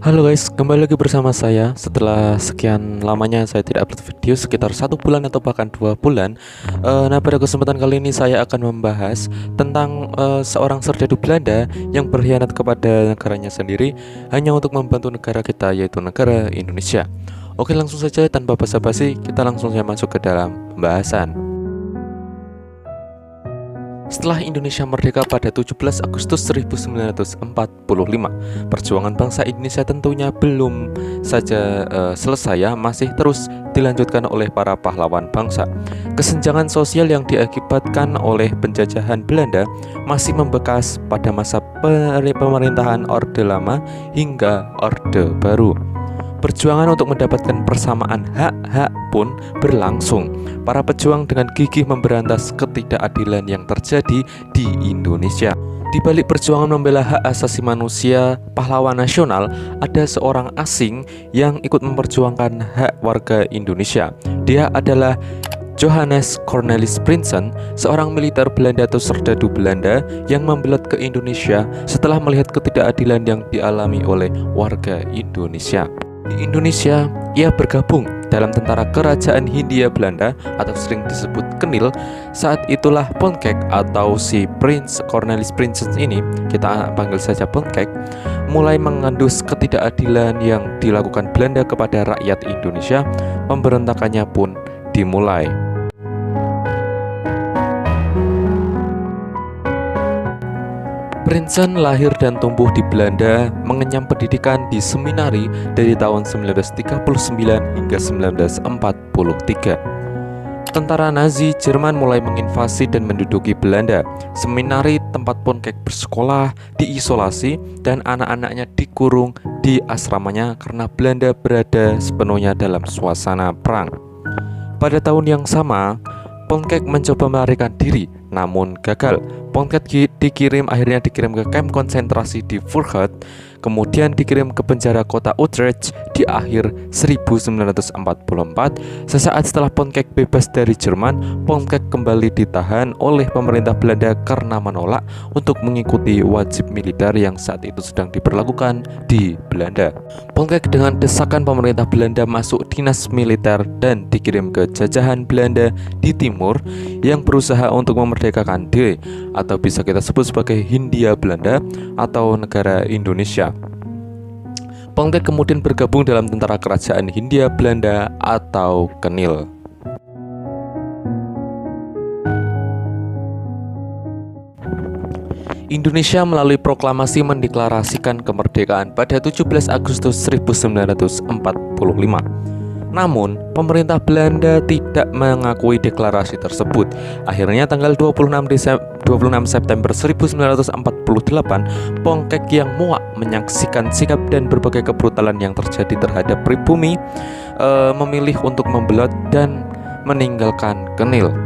Halo guys, kembali lagi bersama saya. Setelah sekian lamanya saya tidak upload video, sekitar 1 bulan atau bahkan 2 bulan. Nah, pada kesempatan kali ini saya akan membahas tentang seorang serdadu Belanda yang berkhianat kepada negaranya sendiri hanya untuk membantu negara kita, yaitu negara Indonesia. Oke, langsung saja tanpa basa-basi, kita langsung saja masuk ke dalam pembahasan. Setelah Indonesia merdeka pada 17 Agustus 1945, perjuangan bangsa Indonesia tentunya belum saja selesai ya, masih terus dilanjutkan oleh para pahlawan bangsa. Kesenjangan sosial yang diakibatkan oleh penjajahan Belanda masih membekas pada masa pemerintahan Orde Lama hingga Orde Baru. Perjuangan untuk mendapatkan persamaan hak-hak pun berlangsung. Para pejuang dengan gigih memberantas ketidakadilan yang terjadi di Indonesia. Di balik perjuangan membela hak asasi manusia pahlawan nasional, ada seorang asing yang ikut memperjuangkan hak warga Indonesia. Dia adalah Johannes Cornelis Prinsen, seorang militer Belanda atau serdadu Belanda yang membelot ke Indonesia setelah melihat ketidakadilan yang dialami oleh warga Indonesia. Di Indonesia, ia bergabung dalam tentara kerajaan Hindia Belanda atau sering disebut Kenil. Saat itulah Ponkek atau si Prince Cornelis Prinsen ini, kita panggil saja Ponkek, mulai mengendus ketidakadilan yang dilakukan Belanda kepada rakyat Indonesia. Pemberontakannya pun dimulai. Prinsen lahir dan tumbuh di Belanda, mengenyam pendidikan di seminari dari tahun 1939 hingga 1943. Tentara Nazi Jerman mulai menginvasi dan menduduki Belanda. Seminari tempat Ponkek bersekolah diisolasi dan anak-anaknya dikurung di asramanya karena Belanda berada sepenuhnya dalam suasana perang. Pada tahun yang sama, Ponkek mencoba melarikan diri, namun gagal. Ponkek akhirnya dikirim ke kamp konsentrasi di Voorhout, kemudian dikirim ke penjara kota Utrecht di akhir 1944. Sesaat setelah Ponkek bebas dari Jerman, Ponkek kembali ditahan oleh pemerintah Belanda karena menolak untuk mengikuti wajib militer yang saat itu sedang diberlakukan di Belanda. Ponkek dengan desakan pemerintah Belanda masuk dinas militer dan dikirim ke jajahan Belanda di timur yang berusaha untuk memerdekakan diri, atau bisa kita sebut sebagai Hindia Belanda atau negara Indonesia. Ponkek kemudian bergabung dalam tentara kerajaan Hindia Belanda atau Kenil. Indonesia melalui proklamasi mendeklarasikan kemerdekaan pada 17 Agustus 1945. Namun, pemerintah Belanda tidak mengakui deklarasi tersebut. Akhirnya tanggal 26 September 1948, Ponkek yang muak menyaksikan sikap dan berbagai kebrutalan yang terjadi terhadap pribumi memilih untuk membelot dan meninggalkan Kenil.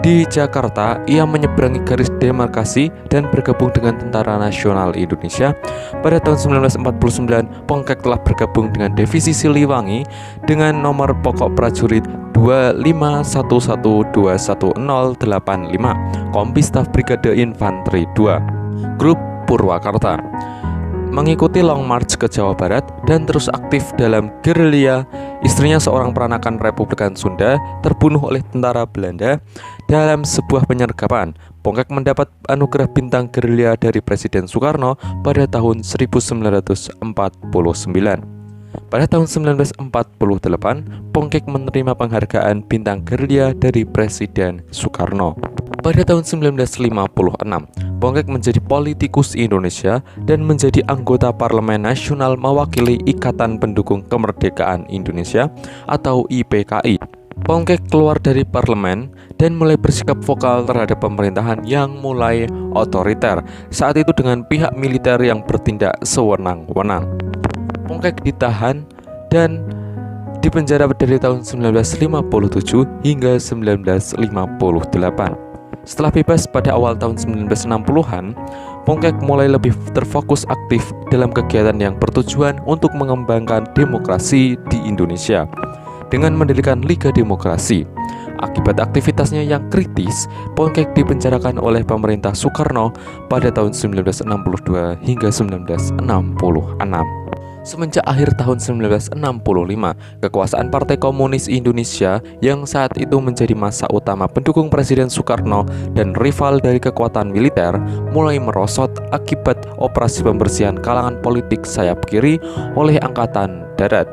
Di Jakarta, ia menyeberangi garis demarkasi dan bergabung dengan Tentara Nasional Indonesia. Pada tahun 1949, Ponkek telah bergabung dengan Divisi Siliwangi dengan nomor pokok prajurit 251121085, Kompi Staf Brigade Infanteri 2, Grup Purwakarta. Mengikuti Long March ke Jawa Barat dan terus aktif dalam gerilya. Istrinya, seorang peranakan Republikan Sunda, terbunuh oleh tentara Belanda dalam sebuah penyergapan. Ponkek mendapat anugerah bintang gerilya dari Presiden Soekarno pada tahun 1949. Pada tahun 1948, Ponkek menerima penghargaan bintang gerilya dari Presiden Soekarno. Pada tahun 1956, Ponkek menjadi politikus Indonesia dan menjadi anggota Parlemen Nasional mewakili Ikatan Pendukung Kemerdekaan Indonesia atau IPKI. Ponkek keluar dari parlemen dan mulai bersikap vokal terhadap pemerintahan yang mulai otoriter, saat itu dengan pihak militer yang bertindak sewenang-wenang. Ponkek ditahan dan dipenjara dari tahun 1957 hingga 1958. Setelah bebas pada awal tahun 1960-an, Ponkek mulai lebih terfokus aktif dalam kegiatan yang bertujuan untuk mengembangkan demokrasi di Indonesia dengan mendirikan Liga Demokrasi. Akibat aktivitasnya yang kritis, Ponkek dipenjarakan oleh pemerintah Soekarno pada tahun 1962 hingga 1966. Semenjak akhir tahun 1965, kekuasaan Partai Komunis Indonesia yang saat itu menjadi massa utama pendukung Presiden Soekarno dan rival dari kekuatan militer mulai merosot akibat operasi pembersihan kalangan politik sayap kiri oleh Angkatan Darat.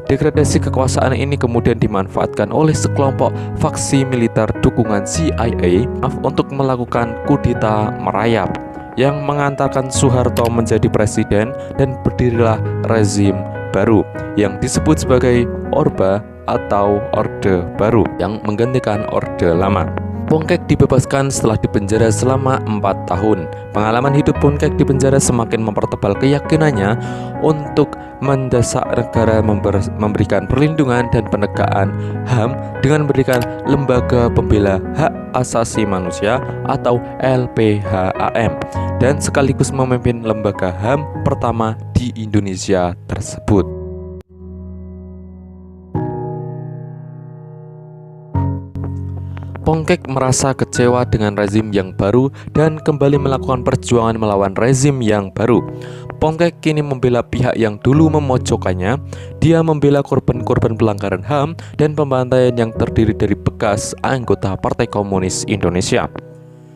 Degradasi kekuasaan ini kemudian dimanfaatkan oleh sekelompok faksi militer dukungan CIA untuk melakukan kudeta merayap yang mengantarkan Soeharto menjadi presiden dan berdirilah rezim baru yang disebut sebagai Orba atau Orde Baru yang menggantikan Orde Lama. Pongkek dibebaskan setelah dipenjara selama 4 tahun. Pengalaman hidup Pongkek di penjara semakin mempertebal keyakinannya untuk mendesak negara memberikan perlindungan dan penegakan HAM dengan memberikan Lembaga Pembela Hak Asasi Manusia atau LPHAM dan sekaligus memimpin lembaga HAM pertama di Indonesia tersebut. Pongkek merasa kecewa dengan rezim yang baru dan kembali melakukan perjuangan melawan rezim yang baru. Pongkek kini membela pihak yang dulu memojokkannya. Dia membela korban-korban pelanggaran HAM dan pembantaian yang terdiri dari bekas anggota Partai Komunis Indonesia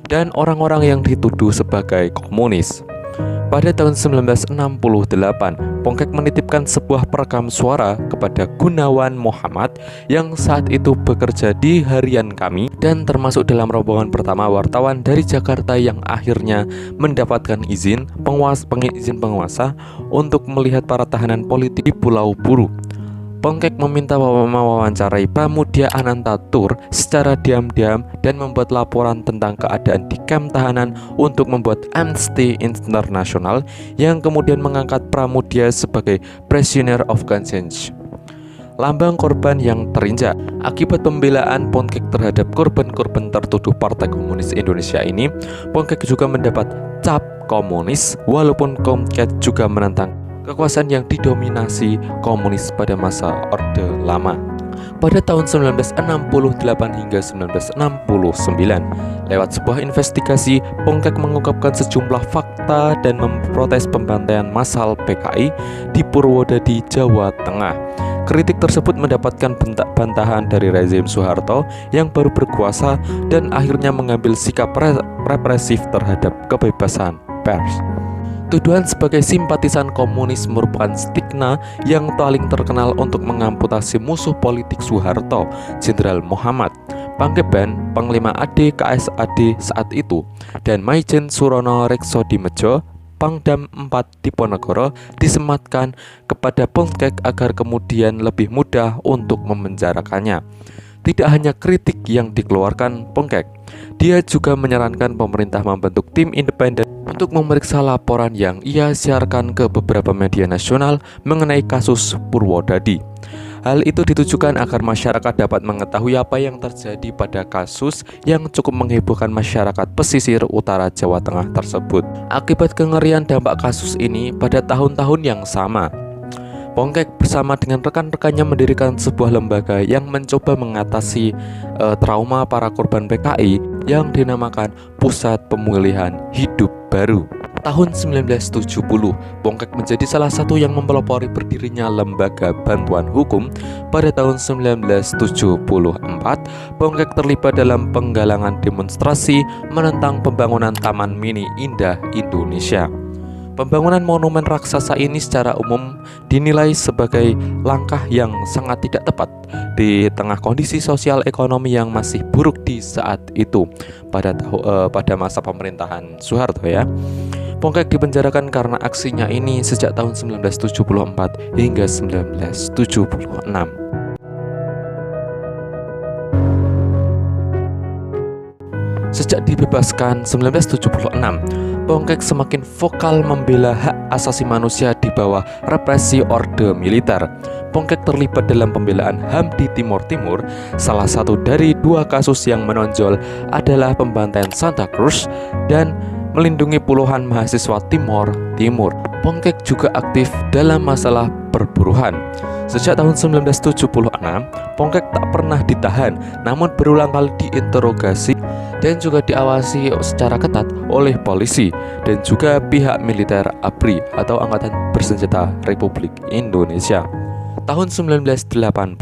dan orang-orang yang dituduh sebagai komunis. Pada tahun 1968, Pongkek menitipkan sebuah perekam suara kepada Gunawan Muhammad yang saat itu bekerja di Harian Kami dan termasuk dalam rombongan pertama wartawan dari Jakarta yang akhirnya mendapatkan izin penguasa untuk melihat para tahanan politik di Pulau Buru. Pongkek meminta mewawancarai Pramudia Anantatur secara diam-diam dan membuat laporan tentang keadaan di kamp tahanan untuk membuat Amnesty International yang kemudian mengangkat Pramudia sebagai Prisoner of Conscience, lambang korban yang terinjak. Akibat pembelaan Pongkek terhadap korban-korban tertuduh Partai Komunis Indonesia ini, Pongkek juga mendapat cap komunis, walaupun Pongkek juga menentang kekuasaan yang didominasi komunis pada masa Orde Lama. Pada tahun 1968 hingga 1969, lewat sebuah investigasi, Pongkek mengungkapkan sejumlah fakta dan memprotes pembantaian massal PKI di Purwodadi, Jawa Tengah. Kritik tersebut mendapatkan bantahan dari rezim Soeharto yang baru berkuasa dan akhirnya mengambil sikap represif terhadap kebebasan pers. Tuduhan sebagai simpatisan komunis merupakan stigma yang paling terkenal untuk mengamputasi musuh politik Soeharto, Jenderal Muhammad Panggeban, Panglima AD KSAD saat itu, dan Maijen Surono Reksodimejo, Pangdam 4 Diponegoro, disematkan kepada Pongkek agar kemudian lebih mudah untuk memenjarakannya. Tidak hanya kritik yang dikeluarkan Pongkek, dia juga menyarankan pemerintah membentuk tim independen untuk memeriksa laporan yang ia siarkan ke beberapa media nasional mengenai kasus Purwodadi. Hal itu ditujukan agar masyarakat dapat mengetahui apa yang terjadi pada kasus yang cukup menghebohkan masyarakat pesisir utara Jawa Tengah tersebut. Akibat kengerian dampak kasus ini, pada tahun-tahun yang sama, Pongkek bersama dengan rekan-rekannya mendirikan sebuah lembaga yang mencoba mengatasi trauma para korban PKI yang dinamakan Pusat Pemulihan Hidup Baru. Tahun 1970, Pongkek menjadi salah satu yang mempelopori berdirinya Lembaga Bantuan Hukum. Pada tahun 1974, Pongkek terlibat dalam penggalangan demonstrasi menentang pembangunan Taman Mini Indah Indonesia. Pembangunan monumen raksasa ini secara umum dinilai sebagai langkah yang sangat tidak tepat di tengah kondisi sosial ekonomi yang masih buruk di saat itu pada masa pemerintahan Soeharto ya. Pongkek dipenjarakan karena aksinya ini sejak tahun 1974 hingga 1976. Sejak dibebaskan 1976, Pongkek semakin vokal membela hak asasi manusia di bawah represi orde militer. Pongkek terlibat dalam pembelaan HAM di Timur Timur. Salah satu dari dua kasus yang menonjol adalah pembantaian Santa Cruz dan melindungi puluhan mahasiswa Timor Timur. Pongkek juga aktif dalam masalah perburuhan. Sejak tahun 1976, Pongkek tak pernah ditahan, namun berulang kali diinterogasi dan juga diawasi secara ketat oleh polisi dan juga pihak militer ABRI atau Angkatan Bersenjata Republik Indonesia. Tahun 1980,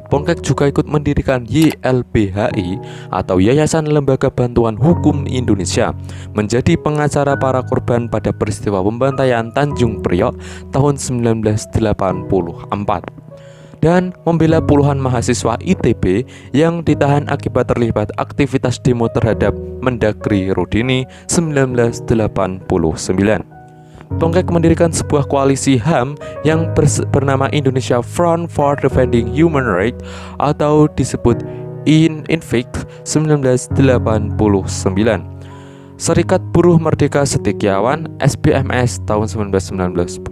Pongkek juga ikut mendirikan YLBHI atau Yayasan Lembaga Bantuan Hukum Indonesia, menjadi pengacara para korban pada peristiwa pembantaian Tanjung Priok tahun 1984 dan membela puluhan mahasiswa ITB yang ditahan akibat terlibat aktivitas demo terhadap Mendagri Rudini 1989. Pongkek mendirikan sebuah koalisi HAM yang bernama Indonesia Front for Defending Human Rights atau disebut INFIC 1989. Serikat Buruh Merdeka Setiawan SBMS tahun 1910,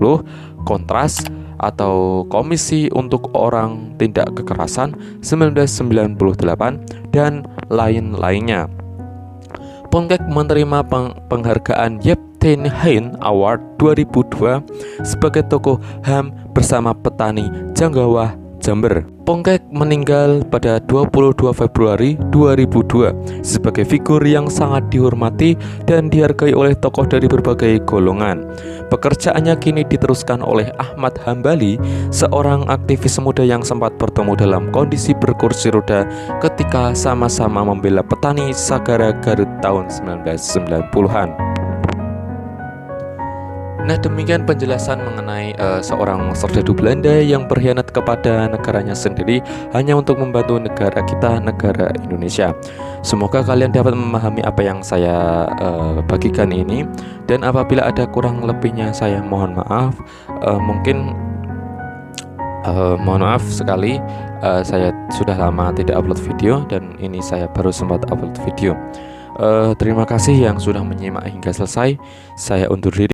Kontras atau Komisi untuk Orang Tindak Kekerasan 1998 dan lain-lainnya. Pongkek menerima penghargaan Yep Tin Hin Award 2002 sebagai tokoh HAM bersama petani Janggawah, Jember. Pongkek meninggal pada 22 Februari 2002 sebagai figur yang sangat dihormati dan dihargai oleh tokoh dari berbagai golongan. Pekerjaannya kini diteruskan oleh Ahmad Hambali, seorang aktivis muda yang sempat bertemu dalam kondisi berkursi roda ketika sama-sama membela petani Sagara Garut tahun 1990-an. Nah, demikian penjelasan mengenai seorang serdadu Belanda yang berkhianat kepada negaranya sendiri hanya untuk membantu negara kita, negara Indonesia. Semoga kalian dapat memahami apa yang saya bagikan ini, dan apabila ada kurang lebihnya saya mohon maaf. Mohon maaf sekali, saya sudah lama tidak upload video dan ini saya baru sempat upload video. Terima kasih yang sudah menyimak hingga selesai. Saya undur diri.